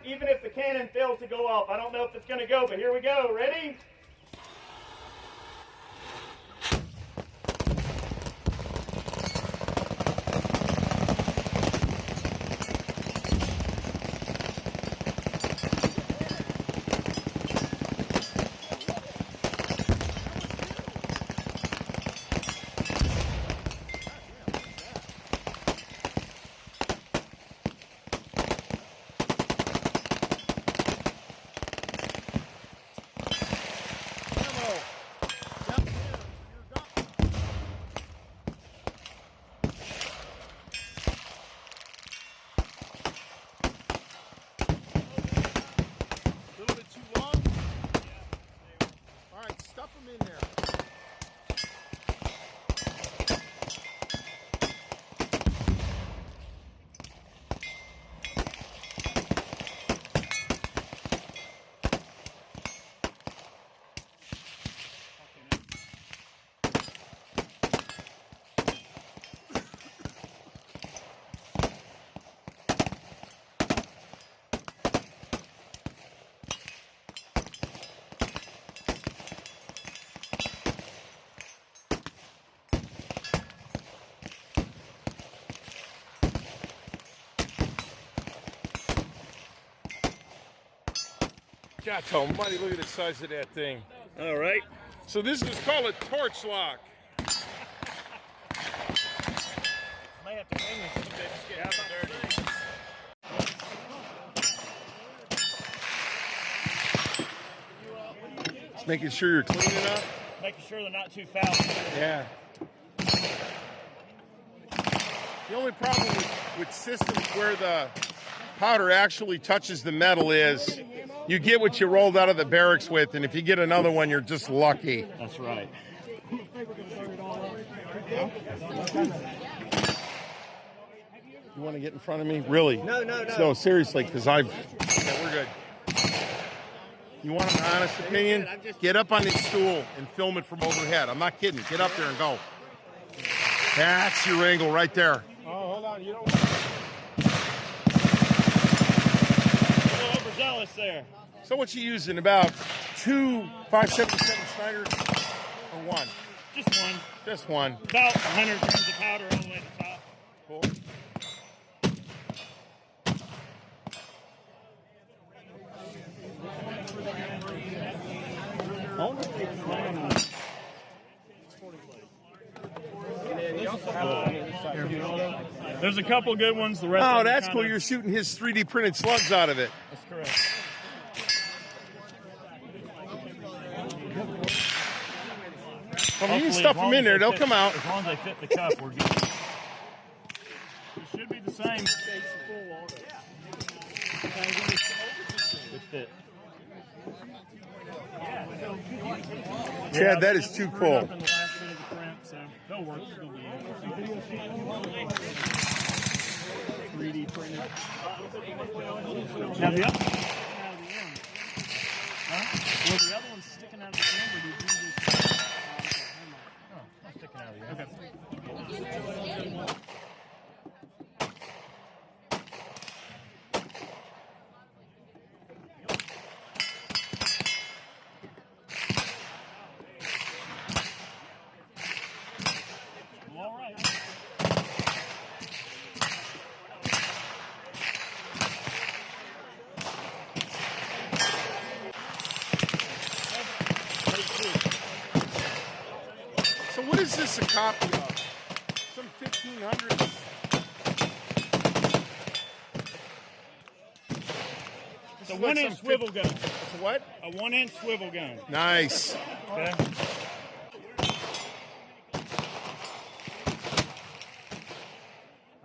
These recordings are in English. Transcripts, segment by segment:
even if the cannon fails to go off. I don't know if it's going to go, but here we go. Ready? Stuff them in there. God almighty, look at the size of that thing. All right. So this is called a torch lock. Might have to clean this a bit. Just get out dirty. Just making sure you're clean enough. Making sure they're not too foul. Yeah. The only problem with systems where the powder actually touches the metal is you get what you rolled out of the barracks with, and if you get another one, you're just lucky. That's right. You want to get in front of me? Really? No. No, seriously, because we're good. You want an honest opinion? Get up on this stool and film it from overhead. I'm not kidding. Get up there and go. That's your angle right there. Oh, hold on. You don't. A little overzealous there. So what you using? About 2 577 Schneiders or one? Just one. Just one. About 100 grams of powder all the way to the top. Cool. There's a couple good ones. The rest. Oh, that's cool. You're shooting his 3D printed slugs out of it. That's correct. Well, you can stuff them in there. They'll come out. As long as they fit the cup, we're good. It should be the same. Good fit. Chad, that is too cool. Up in the last bit of the print, so they'll work. It's gonna be 3D printed. Now the other one's sticking out of the end. Huh? Well, the other one's sticking out of the end, or did you just? Oh, it's sticking out of the end. Okay. All right. So what is this a copy of? Some 1500s? It's a 1-inch swivel gun. It's a what? A 1-inch swivel gun. Nice. Okay.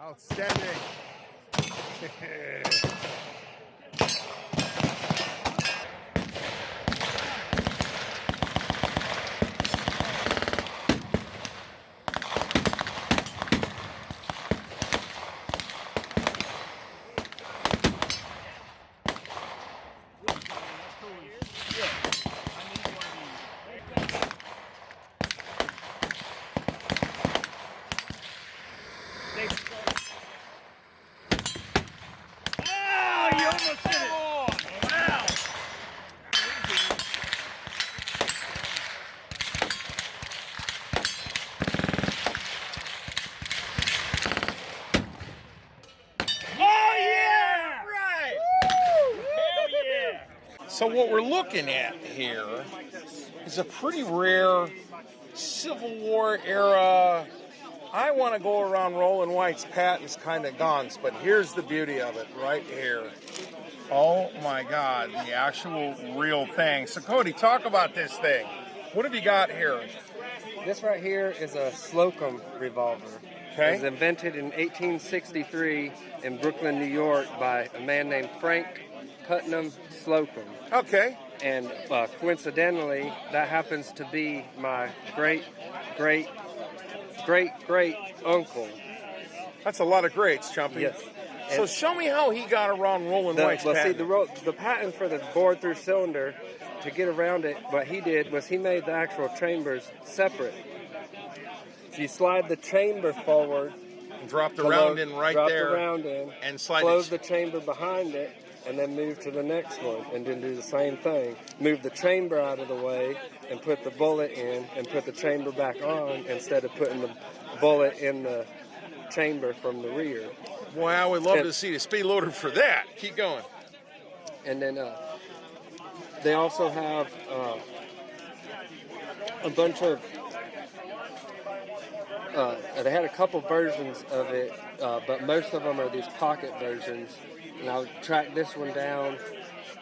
Outstanding. So what we're looking at here is a pretty rare Civil War era, I want to go around Roland White's patents kind of guns, but here's the beauty of it right here. Oh my God, the actual real thing. So Cody, talk about this thing. What have you got here? This right here is a Slocum revolver. Okay. It was invented in 1863 in Brooklyn, New York by a man named Frank Putnam Slocum. Okay. And coincidentally, that happens to be my great uncle. That's a lot of greats, Chumpy. Yes. So show me how he got around Roland White's patent. See, the patent for the bore-through cylinder, to get around it, what he did was he made the actual chambers separate. So you slide the chamber forward. And drop the round in right there. Drop the round in. And slide close the chamber behind it, and then move to the next one, and then do the same thing. Move the chamber out of the way, and put the bullet in, and put the chamber back on, instead of putting the bullet in the chamber from the rear. Boy, I would love to see the speed loader for that. Keep going. And then they also have a bunch of, they had a couple versions of it, but most of them are these pocket versions. And I'll track this one down.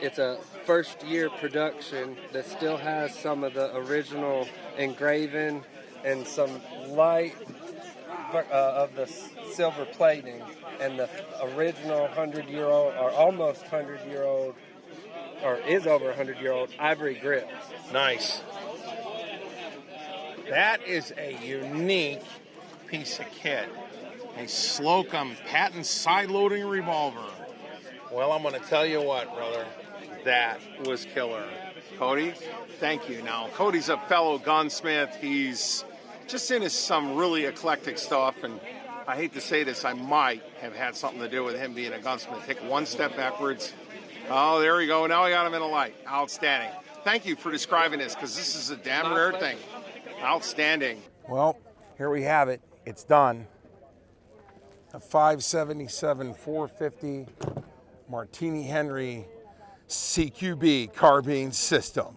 It's a first-year production that still has some of the original engraving and some light of the silver plating, and the original 100-year-old or almost 100-year-old, or is over 100-year-old ivory grips. Nice. That is a unique piece of kit. A Slocum patent side-loading revolver. Well, I'm going to tell you what, brother. That was killer. Cody, thank you. Now, Cody's a fellow gunsmith. He's just into some really eclectic stuff, and I hate to say this, I might have had something to do with him being a gunsmith. Take one step backwards. Oh, there we go. Now we got him in a light. Outstanding. Thank you for describing this, because this is a damn rare thing. Outstanding. Well, here we have it. It's done. A 577 450 Martini Henry CQB carbine system.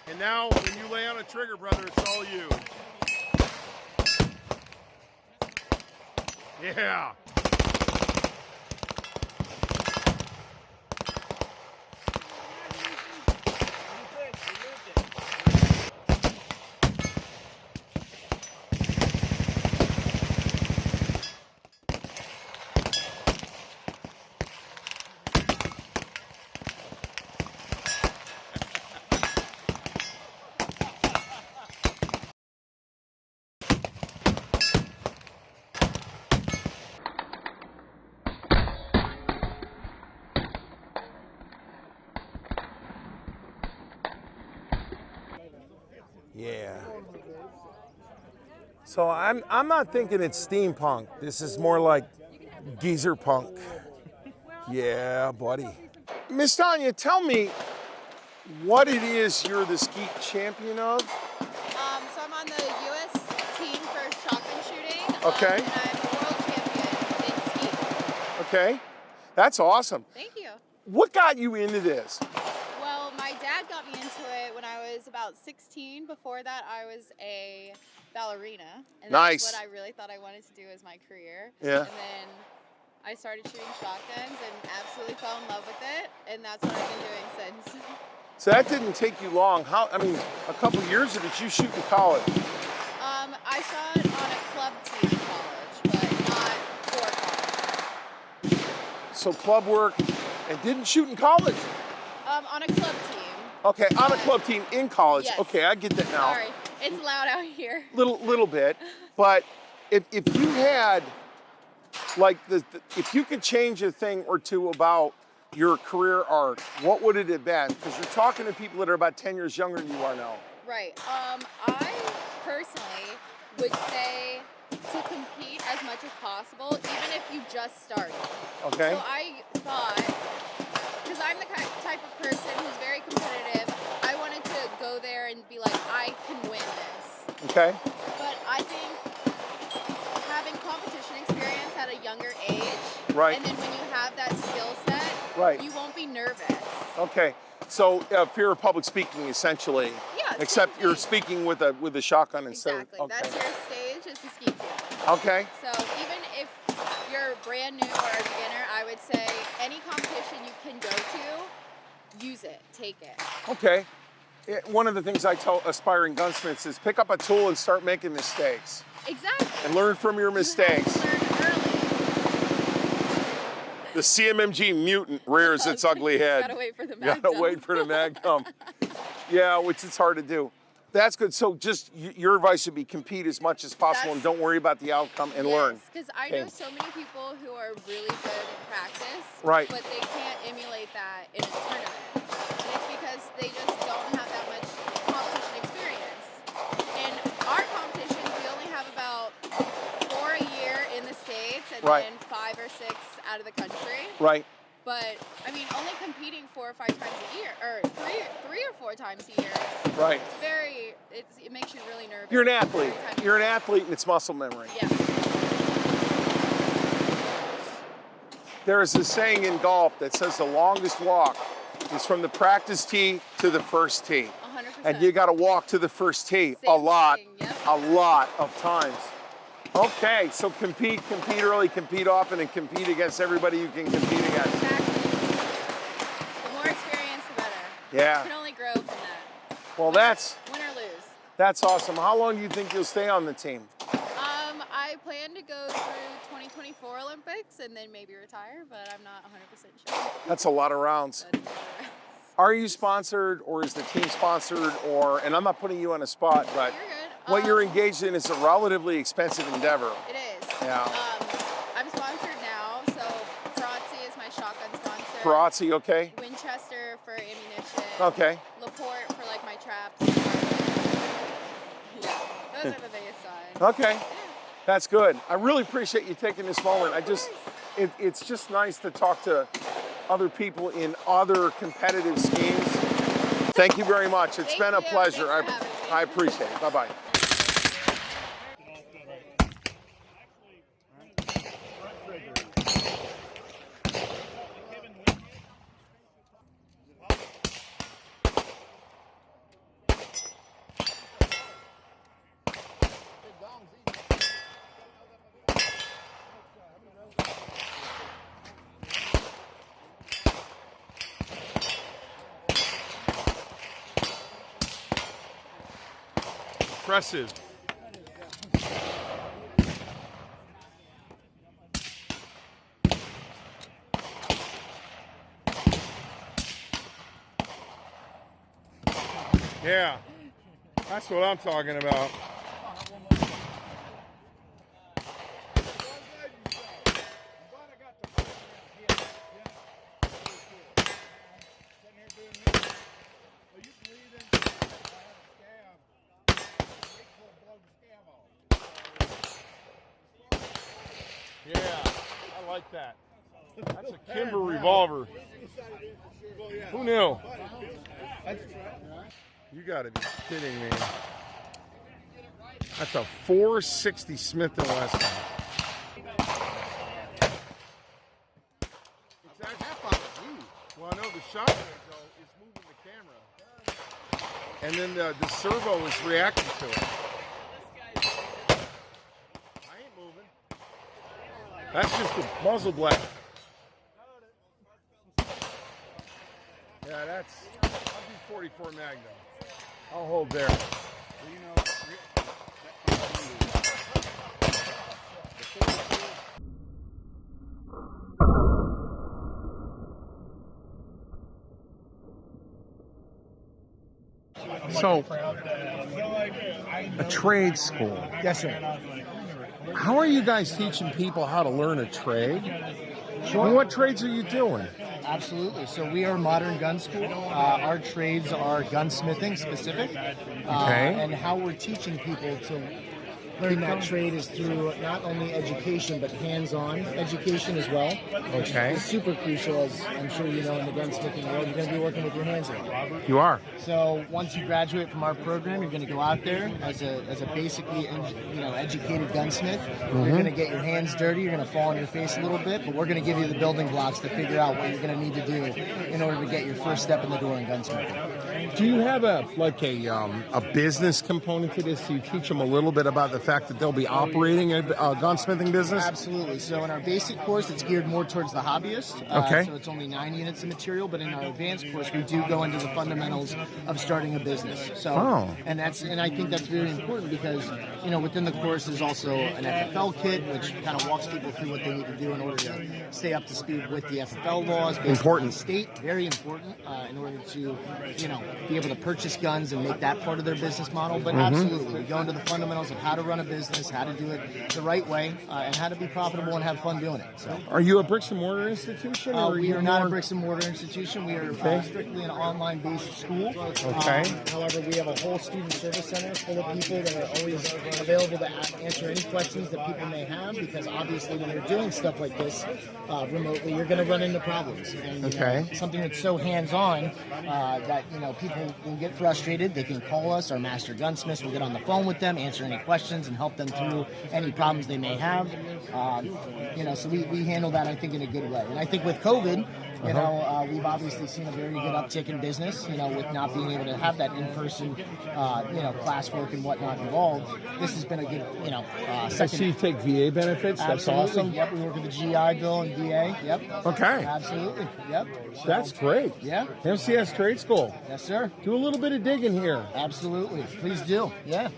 And now, when you lay on a trigger, brother, it's all you. Yeah. Yeah. So I'm not thinking it's steampunk. This is more like geezer punk. Yeah, buddy. Miss Tanya, tell me what it is you're the skeet champion of. So I'm on the U.S. team for shotgun shooting. Okay. And I'm a world champion in skeet. Okay. That's awesome. Thank you. What got you into this? Well, my dad got me into it when I was about 16. Before that, I was a ballerina. And Nice. That's what I really thought I wanted to do as my career. Yeah. And then I started shooting shotguns and absolutely fell in love with it. And that's what I've been doing since. So that didn't take you long. A couple years, or did you shoot in college? I shot on a club team in college, but not for college. So club work, and didn't shoot in college? On a club team. Okay, on a club team in college. Yes. Okay, I get that now. Sorry, it's loud out here. Little bit, but if you had, like, if you could change a thing or two about your career arc, what would it have been? Because you're talking to people that are about 10 years younger than you are now. Right. I personally would say to compete as much as possible, even if you just started. Okay. So I thought, because I'm the type of person who's very competitive, I can win this. Okay. But I think having competition experience at a younger age, Right. and then when you have that skill set, Right. you won't be nervous. Okay. So fear of public speaking, essentially. Yeah. Except same you're thing. speaking with a shotgun instead. Exactly. Of, okay. That's your stage, is the ski field. Okay. So even if you're brand new or a beginner, I would say any competition you can go to, use it, take it. Okay. One of the things I tell aspiring gunsmiths is pick up a tool and start making mistakes. Exactly. And learn from your mistakes. You have to learn early. The CMMG mutant rears its ugly head. Gotta wait for the mag Gotta wait for the mag dump. Yeah, which is hard to do. That's good. So just your advice would be compete as much as possible and don't worry about the outcome and learn. Because I know so many people who are really good in practice, Right. but they can't emulate that in a tournament. And it's because they just don't have that much competition experience. In our competitions, we only have about 4 a year in the States and Right. then 5 or 6 out of the country. Right. But I mean, only competing 4 or 5 times a year, or three or 4 times a year. Right. It makes you really nervous. You're an athlete. every time You're an athlete and it's muscle memory. Yeah. There is a saying in golf that says the longest walk is from the practice tee to the first tee. 100%. And you got to walk to the first tee Same a lot thing, yep. of times. Okay, so compete early, compete often, and compete against everybody you can compete against. Exactly. The more experience, the better. Yeah. You can only grow from that. Well, Win or lose. that's awesome. How long do you think you'll stay on the team? I plan to go through 2024 Olympics and then maybe retire, but I'm not 100% sure. That's a lot of rounds. That's what Are you sponsored, or is the team sponsored, or, and I'm not putting you on a spot, but You're good. what you're engaged in is a relatively expensive endeavor. It is. Yeah. I'm sponsored now, so Perazzi is my shotgun sponsor. Perazzi, okay? Winchester for ammunition. Okay. LaPorte for like my traps. Yeah, those are the biggest signs. Okay. That's good. I really appreciate you taking this moment. It's just nice to talk to other people in other competitive schemes. Thank you very much. It's been a pleasure. Thanks for having me. I appreciate it. Bye-bye. Impressive. Yeah, that's what I'm talking about. Yeah, I like that. That's a Kimber revolver. Who knew? You gotta be kidding me. That's a 460 Smith & Wesson. It's actually, well, I know the shotgun though is moving the camera, and then the servo is reacting to it. I ain't moving. That's just the muzzle blade. Yeah, that's. I'll do 44 Magnum. I'll hold there. So, a trade school. Yes, sir. How are you guys teaching people how to learn a trade? Sure. And what trades are you doing? Absolutely. So we are Modern Gun School. Our trades are gunsmithing specific. Okay. And how we're teaching people to learning that trade is through not only education but hands-on education as well. Okay. It's super crucial, as I'm sure you know, in the gunsmithing world. You're going to be working with your hands a lot. You are. So once you graduate from our program, you're going to go out there as a basically educated gunsmith. You're going to get your hands dirty. You're going to fall on your face a little bit, but we're going to give you the building blocks to figure out what you're going to need to do in order to get your first step in the door in gunsmithing. Do you have a business component to this? Do you teach them a little bit about the fact that they'll be operating a gunsmithing business? Absolutely. So in our basic course, it's geared more towards the hobbyist. Okay. So it's only 9 units of material, but in our advanced course, we do go into the fundamentals of starting a business. So, and I think that's very important because, within the course is also an FFL kit, which kind of walks people through what they need to do in order to stay up to speed with the FFL laws. Important. State, very important in order to, be able to purchase guns and make that part of their business model. But absolutely, we go into the fundamentals of how to run a business, how to do it the right way, and how to be profitable and have fun doing it. So, are you a bricks and mortar institution? We are not a bricks and mortar institution. We are strictly an online-based school. Okay. However, we have a whole student service center full of people that are always available to answer any questions that people may have, because obviously when you're doing stuff like this remotely, you're going to run into problems. And, something that's so hands-on that, people will get frustrated. They can call us, our master gunsmiths. We'll get on the phone with them, answer any questions, and help them through any problems they may have. So we handle that, I think, in a good way. And I think with COVID, we've obviously seen a very good uptick in business, with not being able to have that in-person, classwork and whatnot involved. This has been a good, I see you take VA benefits. That's awesome. Yep, we work with the GI Bill and VA. Yep. Okay. Absolutely. Yep. So, that's great. Yeah. MCS Trade School. Yes, sir. Do a little bit of digging here. Absolutely. Please do. Yeah.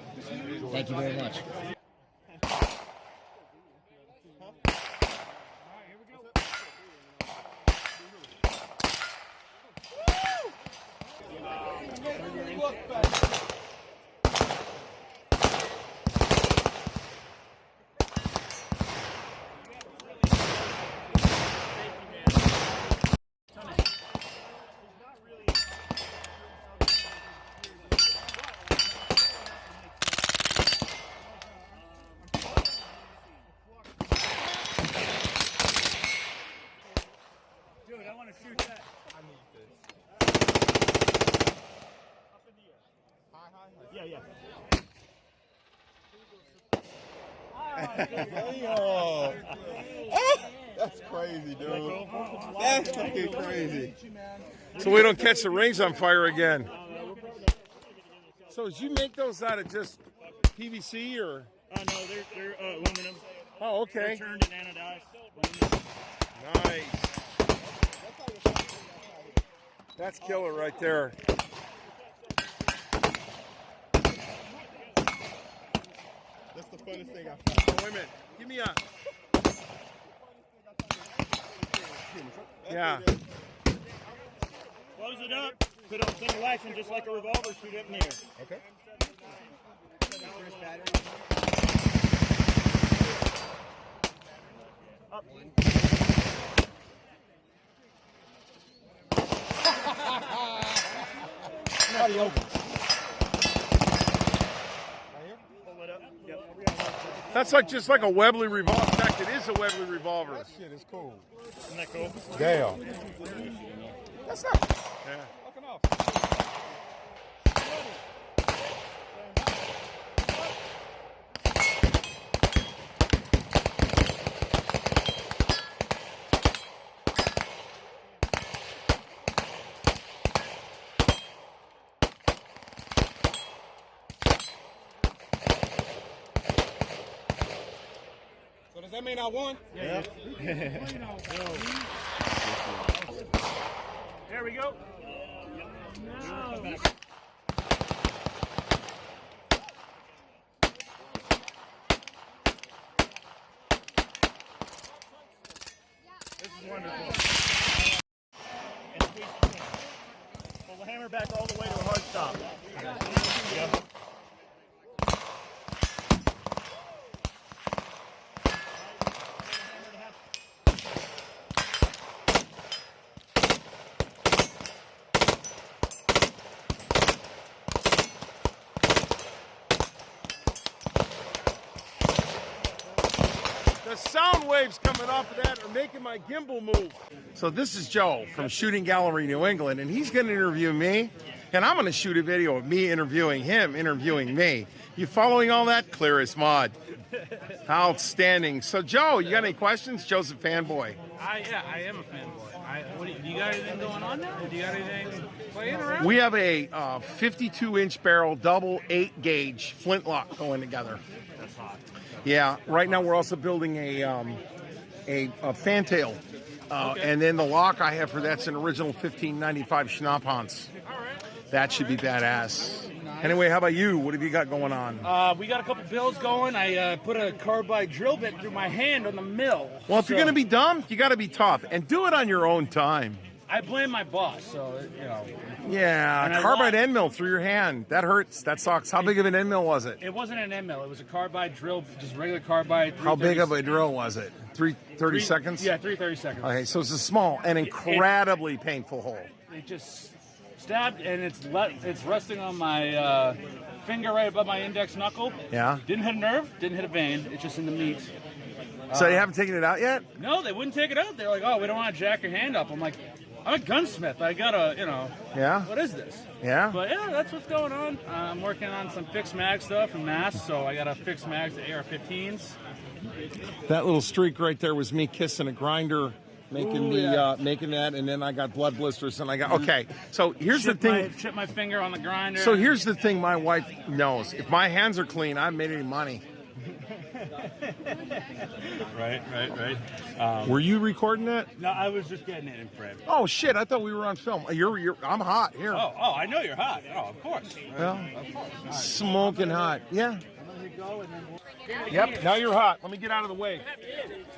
Thank you very much. Oh, that's crazy, dude. That's fucking crazy. So we don't catch the rings on fire again. So did you make those out of just PVC or? No, they're aluminum. Oh, okay. They're turned and anodized. Nice. That's killer right there. That's the funnest thing I've found. Oh, wait a minute. Give me a... Yeah. Close it up. Put it on single action just like a revolver. Shoot it in the air. Okay. Up. That's just like a Webley revolver. In fact, it is a Webley revolver. That shit is cool. Isn't that cool? Damn. That's not. Yeah. Fucking off. Does that mean I won? Yeah. There we go. No. This is wonderful. Pull the hammer back all the way to a hard stop. Yeah. The sound waves coming off of that are making my gimbal move. So this is Joe from Shooting Gallery New England, and he's going to interview me, and I'm going to shoot a video of me interviewing him, interviewing me. You following all that? Clear as mud. Outstanding. So Joe, you got any questions? Joe's a fanboy. Yeah, I am a fanboy. Do you got anything going on now? Do you got anything playing around? We have a 52-inch barrel, double 8-gauge flintlock going together. That's hot. Yeah. Right now we're also building a fantail, and then the lock I have for that's an original 1595 Schnapphaus. All right. That should be badass. Anyway, how about you? What have you got going on? We got a couple builds going. I put a carbide drill bit through my hand on the mill. Well, if you're going to be dumb, you got to be tough and do it on your own time. I blame my boss, so, you know. Yeah, carbide end mill through your hand. That hurts. That sucks. How big of an end mill was it? It wasn't an end mill. It was a carbide drill, just regular carbide. How big of a drill was it? 30 seconds? Yeah, 330 seconds. Okay, so it's a small and incredibly painful hole. It just stabbed, and it's resting on my finger right above my index knuckle. Yeah. Didn't hit a nerve, didn't hit a vein. It's just in the meat. So you haven't taken it out yet? No, they wouldn't take it out. They're like, oh, we don't want to jack your hand up. I'm like, I'm a gunsmith. I gotta, you know. Yeah. What is this? Yeah. But yeah, that's what's going on. I'm working on some fixed mag stuff and masks, so I gotta fix mags to AR-15s. That little streak right there was me kissing a grinder, making making that, and then I got blood blisters, and I got okay. So here's the thing. Chip my finger on the grinder. So here's the thing. My wife knows if my hands are clean, I haven't made any money. Right. Were you recording that? No, I was just getting it in frame. Oh shit! I thought we were on film. I'm hot here. Oh, I know you're hot. Oh, of course. Well, smoking hot. Yeah. Yep. Now you're hot. Let me get out of the way.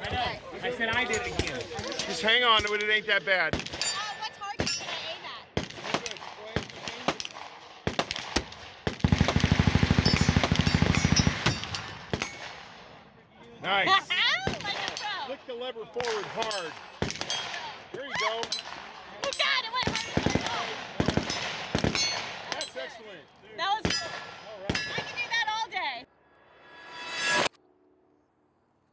I know. I said I did it again. Just hang on to it. It ain't that bad. What's hard to aim at? Nice. Like a pro. Flick the lever forward hard.